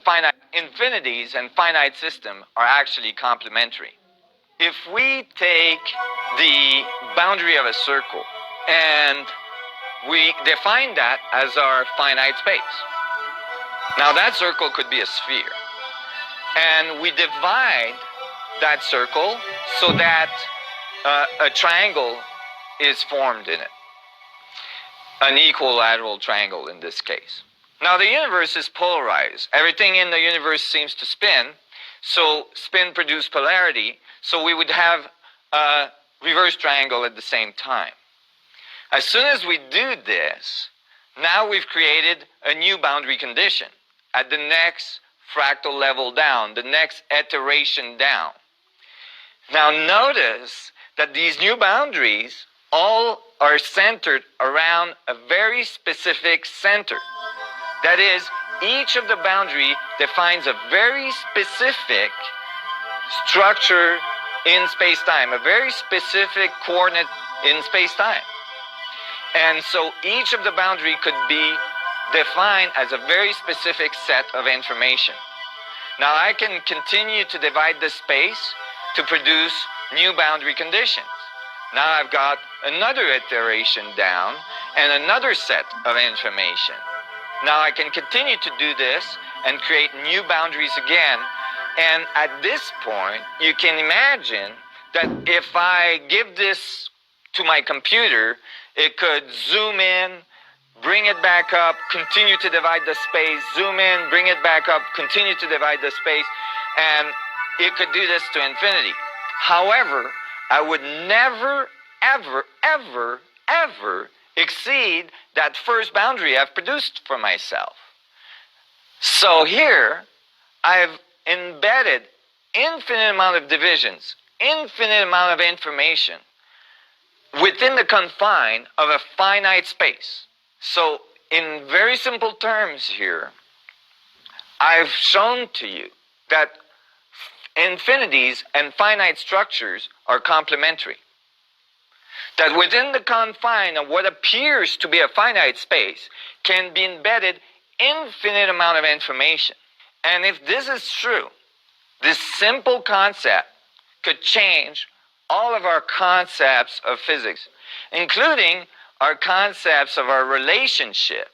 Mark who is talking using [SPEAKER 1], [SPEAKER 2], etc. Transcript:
[SPEAKER 1] finite infinities and finite system are actually complementary. If we take the boundary of a circle and we define that as our finite space, now that circle could be a sphere, and we divide that circle so that a triangle is formed in it, an equilateral triangle in this case. Now the universe is polarized. Everything in the universe seems to spin, so spin produces polarity, so we would have a reverse triangle at the same time. As soon as we do this, now we've created a new boundary condition at the next fractal level down, the next iteration down. Now notice that these new boundaries all are centered around a very specific center. That is, each of the boundary defines a very specific structure in space-time, a very specific coordinate in space-time. And so each of the boundary could be defined as a very specific set of information. Now I can continue to divide the space to produce new boundary conditions. Now I've got another iteration down and another set of information. Now I can continue to do this and create new boundaries again. And at this point, you can imagine that if I give this to my computer, it could zoom in, bring it back up, continue to divide the space, zoom in, bring it back up, continue to divide the space, and it could do this to infinity. However, I would never, ever, ever, ever exceed that first boundary I've produced for myself. So here, I've embedded infinite amount of divisions, infinite amount of information within the confine of a finite space. So in very simple terms here, I've shown to you that infinities and finite structures are complementary. That within the confine of what appears to be a finite space can be embedded infinite amount of information. And if this is true, this simple concept could change all of our concepts of physics, including our concepts of our relationship